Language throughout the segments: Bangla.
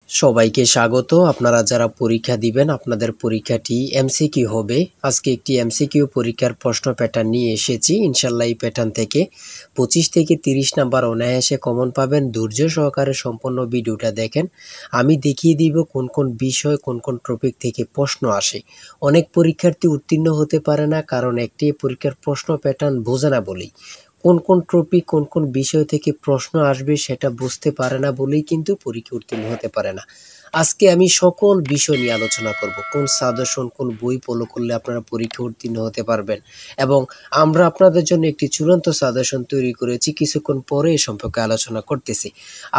সবাইকে স্বাগত। আপনারা যারা পরীক্ষা দিবেন আপনাদের পরীক্ষাটি এমসিকিউ হবে। আজকে একটি এমসিকিউ পরীক্ষার প্রশ্ন প্যাটার্ন নিয়ে এসেছি। ইনশাল্লাহ এই প্যাটার্ন থেকে 25 থেকে 30 নাম্বার অনায়াসে কমন পাবেন। ধৈর্য সহকারে সম্পূর্ণ ভিডিওটা দেখেন। আমি দেখিয়ে দিব কোন কোন বিষয় কোন কোন টপিক থেকে প্রশ্ন আসে। অনেক পরীক্ষার্থী উত্তীর্ণ হতে পারে না, কারণ একটি পরীক্ষার প্রশ্ন প্যাটার্ন বোঝে না বলেই। কোন কোন টপিক কোন কোন বিষয় থেকে প্রশ্ন আসবে সেটা বুঝতে পারে না বলেই কিন্তু পরীক্ষা উত্তীর্ণ হতে পারে না। আজকে আমি সকল বিষয় নিয়ে আলোচনা করব। কোন সাজেশন কোন বই ফলো করলে আপনারা পরীক্ষা উত্তীর্ণ হতে পারবেন, এবং আমরা আপনাদের জন্য একটি চূড়ান্ত সাজেশন তৈরি করেছি। কিছুক্ষণ পরে এ সম্পর্কে আলোচনা করতেছি।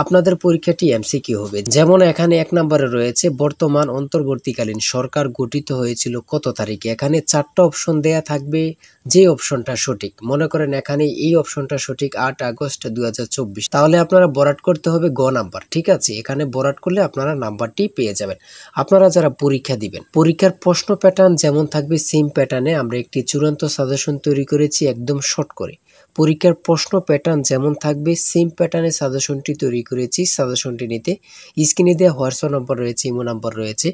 আপনাদের পরীক্ষাটি এমসিকিউ হবে। যেমন এখানে 1 নম্বরে রয়েছে বর্তমান অন্তর্বর্তীকালীন সরকার গঠিত হয়েছিল কত তারিখে। এখানে 4টা অপশন দেয়া থাকবে, যে অপশনটা সঠিক। মনে করেন এখানে এই অপশনটা সঠিক 8 আগস্ট 2024, তাহলে আপনারা বরাট করতে হবে গ নাম্বার। ঠিক আছে, এখানে বরাট করলে আপনারা নাম্বারটি পেয়ে যাবেন। আপনারা যারা পরীক্ষা দিবেন, পরীক্ষার প্রশ্ন প্যাটার্ন যেমন থাকবে সেম প্যাটার্নে আমরা একটি চূড়ান্ত সাজেশন তৈরি করেছি, একদম শর্ট করে। পরীক্ষার প্রশ্ন প্যাটার্ন যেমন থাকবে সেম প্যাটার্নে সাজেশনটি তৈরি করেছি। সাজেশনটি নিতে স্ক্রিনে দেওয়া হোয়াটসঅ্যাপ নাম্বার রয়েছে, ইমো নাম্বার রয়েছে,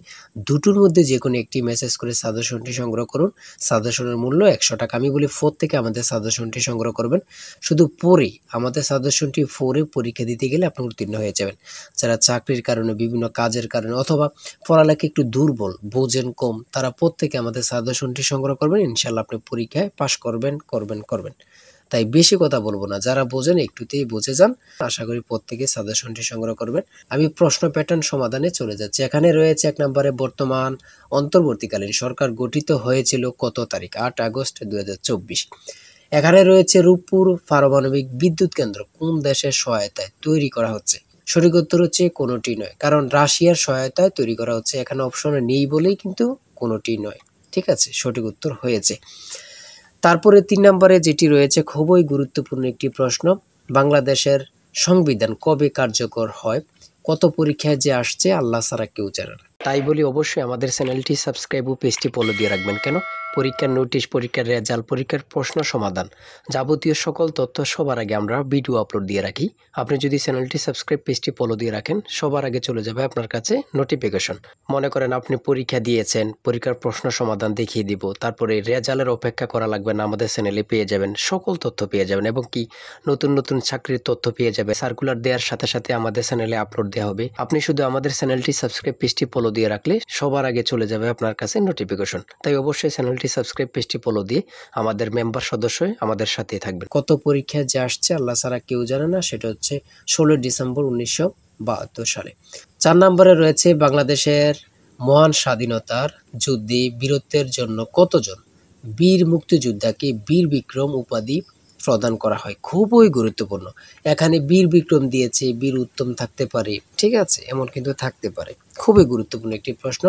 দুটোর মধ্যে যে কোনো একটি মেসেজ করে সাজেশনটি সংগ্রহ করুন। সাজেশনের মূল্য 100 টাকা। আমি বলি 4 থেকে আমাদের সাজেশনটি সংগ্রহ করবেন। শুধু পড়ে আমাদের সাজেশনটি পড়ে পরীক্ষা দিতে গেলে আপনি উত্তীর্ণ হয়ে যাবেন। যারা চাকরির কারণে, বিভিন্ন কাজের কারণে অথবা পড়ালেখা একটু দুর্বল, বোঝেন কম, তারা প্রত্যেকে আমাদের সাজেশনটি সংগ্রহ করবেন। ইনশাল্লাহ আপনি পরীক্ষায় পাশ করবেন। তাই বেশি কথা বলবো না, যারা বোঝেন একটুতেই বুঝে যান। আশা করি প্রত্যেকে সাজেশনটি সংগ্রহ করবেন। আমি প্রশ্ন প্যাটার্ন সমাধানে চলে যাচ্ছি। এখানে রয়েছে 1 নম্বরে বর্তমান অন্তর্বর্তীকালীন সরকার গঠিত হয়েছিল কত তারিখ, 8 আগস্ট 2024। এখানে রয়েছে রূপপুর পারমাণবিক বিদ্যুৎ কেন্দ্র কোন দেশের সহায়তায় তৈরি করা হচ্ছে। সঠিক উত্তর হচ্ছে কোনোটি নয়, কারণ রাশিয়ার সহায়তায় তৈরি করা হচ্ছে। এখানে অপশনে নেই বলেই কিন্তু কোনোটি নয়। ঠিক আছে, সঠিক উত্তর হয়েছে। তারপরে 3 নম্বরে যেটি রয়েছে খুবই গুরুত্বপূর্ণ একটি প্রশ্ন, বাংলাদেশের সংবিধান কবে কার্যকর হয়। কত পরীক্ষায় যে আসছে আল্লাহ ছাড়া কেউ জানে না। তাই বলি অবশ্যই আমাদের চ্যানেলটি সাবস্ক্রাইব ও পেজটি ফলো দিয়ে রাখবেন। কেন? পরীক্ষার নোটিশ, পরীক্ষার রেজাল্ট, পরীক্ষার প্রশ্ন সমাধান, যাবতীয় সকল তথ্য সবার আগে আমরা ভিডিও আপলোড দিয়ে রাখি। আপনি যদি চ্যানেলটি সাবস্ক্রাইব, পেজটি ফলো দিয়ে রাখেন, সবার আগে চলে যাবে আপনার কাছে নোটিফিকেশন। মনে করেন আপনি পরীক্ষা দিয়েছেন, পরীক্ষার প্রশ্ন সমাধান দেখিয়ে দিব, তারপরে রেজাল্টের অপেক্ষা করা লাগবে না, আমাদের চ্যানেলে পেয়ে যাবেন, সকল তথ্য পেয়ে যাবেন, এবং কি নতুন নতুন চাকরির তথ্য পেয়ে যাবে। সার্কুলার দেওয়ার সাথে সাথে আমাদের চ্যানেলে আপলোড দেওয়া হবে। আপনি শুধু আমাদের চ্যানেলটি সাবস্ক্রাইব, পেজটি ফলো দিয়ে রাখলে সবার আগে চলে যাবে আপনার কাছে নোটিফিকেশন। তাই অবশ্যই চ্যানেলটি সাবস্ক্রাইব, পেজটি ফলো দিয়ে আমাদের মেম্বার সদস্য হয়ে আমাদের সাথেই থাকবেন। কত পরীক্ষায় যে আসছে আল্লাহ ছাড়া কেউ জানে না, সেটা হচ্ছে 16 ডিসেম্বর 1972 সালে। 4 নম্বরে রয়েছে বাংলাদেশের মহান স্বাধীনতার যুদ্ধে বীরত্বের জন্য কতজন বীর মুক্তিযোদ্ধাকে বীর বিক্রম উপাধি প্রদান করা হয়। খুবই গুরুত্বপূর্ণ। এখানে বীর বিক্রম দিয়েছে, বীর উত্তম থাকতে পারে, ঠিক আছে, এমন কিন্তু থাকতে পারে। খুবই গুরুত্বপূর্ণ একটি প্রশ্ন।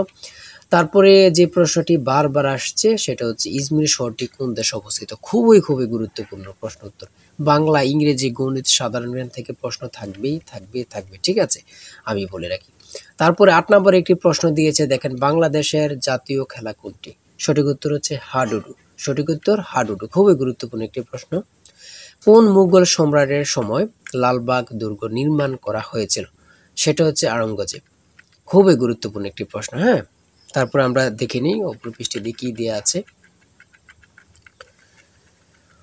তারপরে যে প্রশ্নটি বারবার আসছে সেটা হচ্ছে ইজমির শহরটি কোন দেশে অবস্থিত। খুবই গুরুত্বপূর্ণ প্রশ্ন উত্তর। বাংলা, ইংরেজি, গণিত, সাধারণ জ্ঞান থেকে প্রশ্ন থাকবে। ঠিক আছে, আমি বলে রাখি। তারপরে 8 নম্বরে একটি প্রশ্ন দিয়েছে, দেখেন বাংলাদেশের জাতীয় খেলা কোনটি। সঠিক উত্তর হচ্ছে হাডুডু। সঠিক উত্তর হাডুডু। খুবই গুরুত্বপূর্ণ একটি প্রশ্ন। কোন মুঘল সম্রাটের সময় লালবাগ দুর্গ নির্মাণ করা হয়েছিল। সেটা হচ্ছে আওরঙ্গজেব। খুবই গুরুত্বপূর্ণ একটি প্রশ্ন। হ্যাঁ, তারপর আমরা দেখে নিই অপর পৃষ্ঠে কি দেওয়া আছে।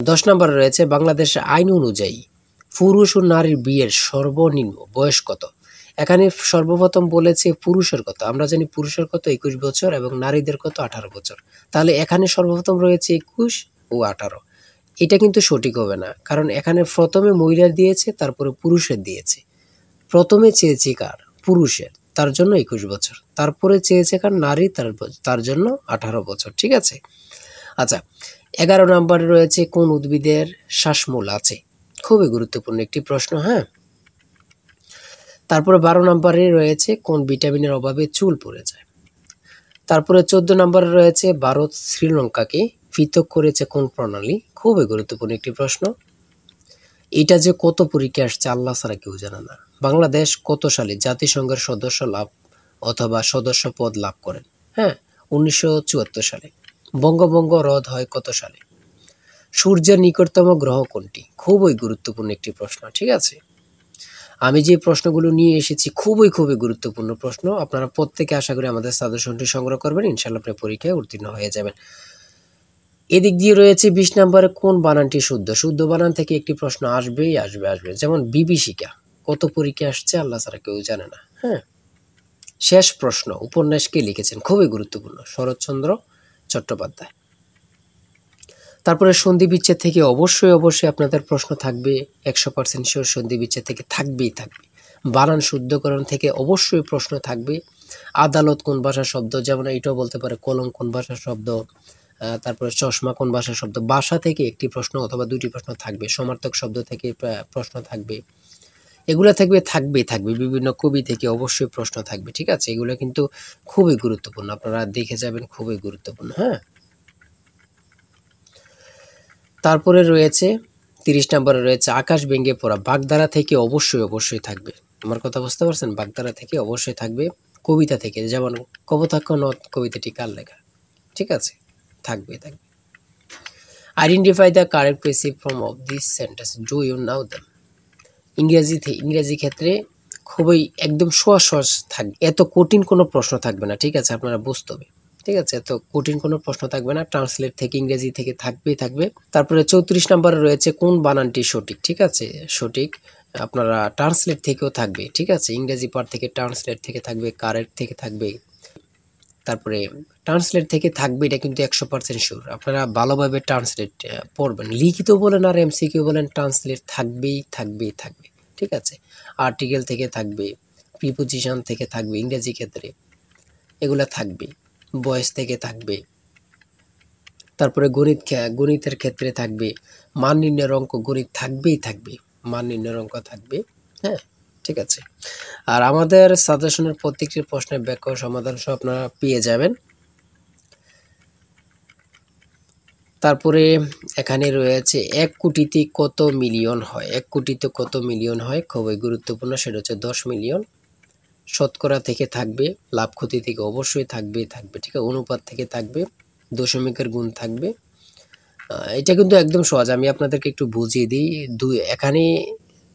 10 নম্বরে রয়েছে বাংলাদেশের আইন অনুযায়ী পুরুষ ও নারীর বিয়ের সর্বনিম্ন বয়স কত। এখানে সর্বপ্রথম বলেছে পুরুষের কত। আমরা জানি পুরুষের কত 21 বছর এবং নারীদের কত 18 বছর। তাহলে এখানে সর্বপ্রথম রয়েছে 21 ও 18। এটা কিন্তু সঠিক হবে না, কারণ এখানে প্রথমে মহিলার দিয়েছে, তারপরে পুরুষের দিয়েছে। প্রথমে চেয়েছে কার, পুরুষের, তার জন্য 21 বছর। তারপরে চেয়েছে কার, নারী, তার জন্য 18 বছর। ঠিক আছে। আচ্ছা, 11 নম্বরে রয়েছে কোন উদ্ভিদের শ্বাসমূল আছে। খুবই গুরুত্বপূর্ণ একটি প্রশ্ন। হ্যাঁ, তারপরে 12 নম্বরে রয়েছে কোন ভিটামিনের অভাবে চুল পড়ে যায়। তারপরে 14 নম্বরে রয়েছে ভারত শ্রীলঙ্কাকে পৃথক করেছে কোন প্রণালী। খুবই গুরুত্বপূর্ণ একটি প্রশ্ন। এটা যে কত পরীক্ষা আসছে আল্লাহ ছাড়া কেউ জানে না। বাংলাদেশ কত সালে জাতিসংঘের সদস্য লাভ অথবা সদস্য পদ লাভ করেন। হ্যাঁ, 1974 সালে। বঙ্গভঙ্গ রদ হয় কত সালে। সূর্যের নিকটতম গ্রহ কোনটি। খুবই গুরুত্বপূর্ণ একটি প্রশ্ন। ঠিক আছে, আমি যে প্রশ্নগুলো নিয়ে এসেছি খুবই গুরুত্বপূর্ণ প্রশ্ন। আপনারা প্রত্যেকে আশা করি আমাদের সাজেশনটি সংগ্রহ করবেন, ইনশাআল্লাহ আপনি পরীক্ষায় উত্তীর্ণ হয়ে যাবেন। এদিক দিয়ে রয়েছে 20 নম্বরে কোন বানানটি শুদ্ধ। শুদ্ধ বানান থেকে একটি প্রশ্ন আসবেই আসবে। যেমন বিভীষিকা কত পরীক্ষা আসছে আল্লাহ ছাড়া কেউ জানে না। হ্যাঁ, শেষ প্রশ্ন উপন্যাস কে লিখেছেন, খুবই গুরুত্বপূর্ণ, শরৎচন্দ্র চট্টোপাধ্যায়। তারপরে সন্ধি বিচ্ছেদ থেকে অবশ্যই আপনাদের প্রশ্ন থাকবে, 100% শিওর সন্ধি বিচ্ছেদ থেকে থাকবেই। বানান শুদ্ধকরণ থেকে অবশ্যই প্রশ্ন থাকবে। আদালত কোন ভাষার শব্দ, যেমন এটাও বলতে পারে কলম কোন ভাষার শব্দ, তারপরে চশমা কোন ভাষার শব্দ। ভাষা থেকে একটি প্রশ্ন অথবা দুটি প্রশ্ন থাকবে। সমার্থক শব্দ থেকে প্রশ্ন থাকবে। এগুলো থাকবে। বিভিন্ন কবি থেকে অবশ্যই প্রশ্ন থাকবে। ঠিক আছে, এগুলো কিন্তু খুবই গুরুত্বপূর্ণ, আপনারা দেখে যাবেন, খুবই গুরুত্বপূর্ণ। হ্যাঁ, তারপরে রয়েছে 30 নম্বরে রয়েছে আকাশ ভেঙে পড়া। বাগধারা থেকে অবশ্যই থাকবে। আমার কথা বুঝতে পারছেন? বাগধারা থেকে অবশ্যই থাকবে। কবিতা থেকে, যেমন কপোতাক্ষ নদ কবিতাটি কার লেখা। ঠিক আছে, থাকবে। Identify the correct passive form of this sentence, do you know them. ইংরেজি ক্ষেত্রে খুবই একদম সহজ থাকবে, এত কঠিন কোনো প্রশ্ন থাকবে না। ঠিক আছে, আপনারা বুঝতে হবে। ঠিক আছে, এত কঠিন কোনো প্রশ্ন থাকবে না। ট্রান্সলেট থেকে ইংরেজি থেকে থাকবে। তারপরে 34 নম্বরে রয়েছে কোন বানানটি সঠিক। ঠিক আছে, সঠিক আপনারা ট্রান্সলেট থেকেও থাকবে। ঠিক আছে, ইংরেজি পার্ট থেকে ট্রান্সলেট থেকে থাকবে, কারেক্ট থেকে থাকবে। তারপরে ট্রান্সলেট থেকে থাকবে, এটা কিন্তু 100% শিওর। আপনারা ভালোভাবে ট্রান্সলেট পড়বেন, লিখিত বলেন আর এমসিকিউ বলেন, ট্রান্সলেট থাকবেই। ঠিক আছে, আর্টিকেল থেকে থাকবে, প্রিপোজিশন থেকে থাকবে ইংরেজি ক্ষেত্রে, এগুলা থাকবে। ভয়েস থেকে থাকবে। তারপরে গণিতের ক্ষেত্রে থাকবে। মান নির্ণয়ের অঙ্ক গণিত থাকবে। মান নির্ণয়ের অঙ্ক থাকবে। হ্যাঁ, ঠিক আছে। আর আমাদের সাজেশনের প্রত্যেকটি প্রশ্নের ব্যাখ্যা ও সমাধান সহ আপনারা পেয়ে যাবেন। তারপরে এখানে রয়েছে 1 কোটিতে কত মিলিয়ন হয়। 1 কোটিতে কত মিলিয়ন হয়, খুবই গুরুত্বপূর্ণ, সেটা হচ্ছে 10 মিলিয়ন। শতকরা থেকে থাকবে, লাভ ক্ষতি থেকে অবশ্যই থাকবে। ঠিক আছে, অনুপাত থেকে থাকবে, দশমিকের গুণ থাকবে। এটা কিন্তু একদম সহজ, আমি আপনাদেরকে একটু বুঝিয়ে দিই। এখানে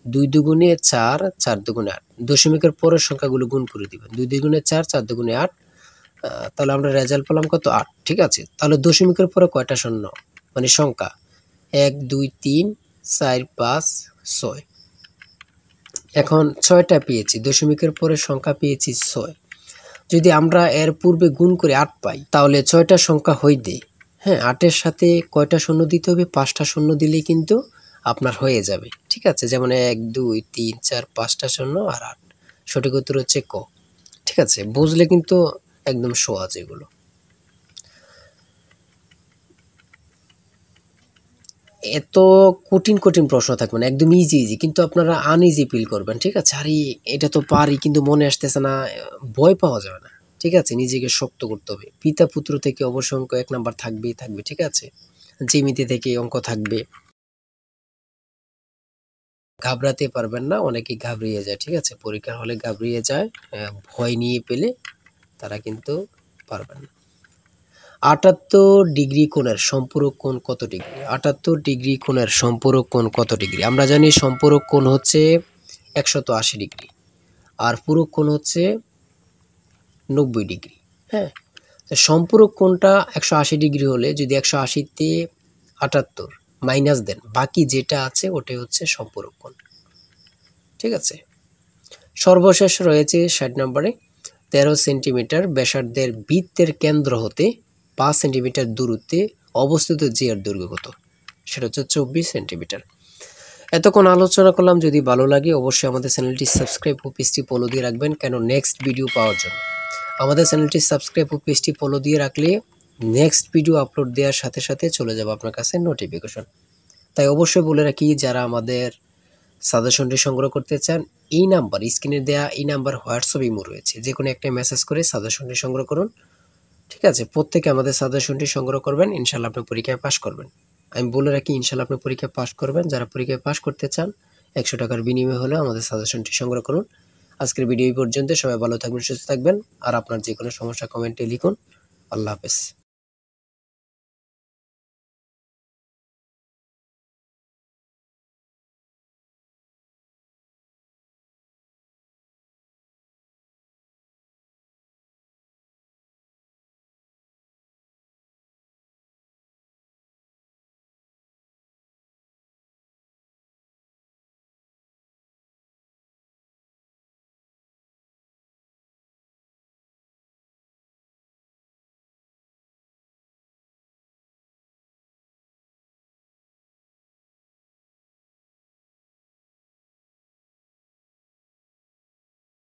2 দুগুণে 4, 4 দুগুণে 8, দশমিকের পরের সংখ্যাগুলো গুণ করে দিবেন। 2 দুগুণে 4, 4 দুগুণে 8, তাহলে আমরা রেজাল্ট পেলাম কত, 8। ঠিক আছে, তাহলে দশমিকের পরে কয়টা শূন্য, মানে সংখ্যা 1 2 3 4 5 6। এখন 6টা পেয়েছি, দশমিকের পরে সংখ্যা পেয়েছি 6। যদি আমরা এর পূর্বে গুণ করে 8 পাই, তাহলে 6টা সংখ্যা হইতে, হ্যাঁ, 8-এর সাথে কয়টা শূন্য দিতে হবে, 5টা শূন্য দিলেই কিন্তু আপনার হয়ে যাবে। ঠিক আছে, যেমন 1 2 3 4 5টা শূন্য আর 8। সঠিক উত্তর হচ্ছে ক। ঠিক আছে, বুঝলে কিন্তু একদম সহজ এগুলো। এত কঠিন প্রশ্ন থাকবে না, একদম ইজি, কিন্তু আপনারা আনইজি ফিল করবেন। ঠিক আছে, আরে এটা তো পারি কিন্তু মনে আসতেছে না, ভয় পাওয়া যাবে না। ঠিক আছে, নিজেকে শক্ত করতে হবে। পিতা পুত্র থেকে অবশ্য অঙ্ক 1 নাম্বার থাকবেই। ঠিক আছে, জ্যামিতি থেকে অঙ্ক থাকবে। ঘাবড়াতে পারবেন না, অনেকেই ঘাবড়িয়ে যায়। ঠিক আছে, পরীক্ষার হলে ঘাবড়িয়ে যায়, ভয় নিয়ে পেলে তারা কিন্তু পারবেন না। 78 ডিগ্রি কোণের সম্পূরক কোণ কত ডিগ্রি। 78 ডিগ্রি কোণের সম্পূরক কোণ কত ডিগ্রি। আমরা জানি সম্পূরক কোণ হচ্ছে 180 ডিগ্রি, আর পূরক কোণ হচ্ছে 90 ডিগ্রি। হ্যাঁ, সম্পূরক কোণটা 180 ডিগ্রি হলে যদি 180-তে 78 মাইনাস দেন, বাকি যেটা আছে ওটাই হচ্ছে সম্পূরক কোণ। ঠিক আছে, সর্বশেষ রয়েছে 60 নম্বরে 13 সেন্টিমিটার ব্যাসার্ধের বৃত্তের কেন্দ্র হতে 5 সেন্টিমিটার দূরত্বে অবস্থিত যে এর দৈর্ঘ্য কত, সেটা হচ্ছে 24 সেন্টিমিটার। এতক্ষণ আলোচনা করলাম, যদি ভালো লাগে অবশ্যই আমাদের চ্যানেলটি সাবস্ক্রাইব ও পেজটি ফলো দিয়ে রাখবেন, কেন নেক্সট ভিডিও পাওয়ার জন্য। আমাদের চ্যানেলটি সাবস্ক্রাইব ও পেজটি ফলো দিয়ে রাখলে নেক্সট ভিডিও আপলোড দেওয়ার সাথে সাথে চলে যাবে আপনার কাছে নোটিফিকেশন। তাই অবশ্যই বলে রাখি, যারা আমাদের সাজেশনটি সংগ্রহ করতে চান, এই নাম্বার, স্ক্রিনে দেওয়া এই নাম্বার হোয়াটসঅ্যাপ ইমো রয়েছে, যে কোনো একটা মেসেজ করে সাজেশনটি সংগ্রহ করুন। ঠিক আছে, প্রত্যেকে আমাদের সাজেশনটি সংগ্রহ করবেন, ইনশাআল্লাহ আপনি পরীক্ষায় পাশ করবেন। আমি বলে রাখি, ইনশাআল্লাহ আপনি পরীক্ষায় পাশ করবেন। যারা পরীক্ষায় পাশ করতে চান 100 টাকার বিনিময়ে হলেও আমাদের সাজেশনটি সংগ্রহ করুন। আজকের ভিডিও এই পর্যন্ত। সবাই ভালো থাকবেন, সুস্থ থাকবেন, আর আপনার যে কোনো সমস্যা কমেন্টে লিখুন। আল্লাহ হাফেজ।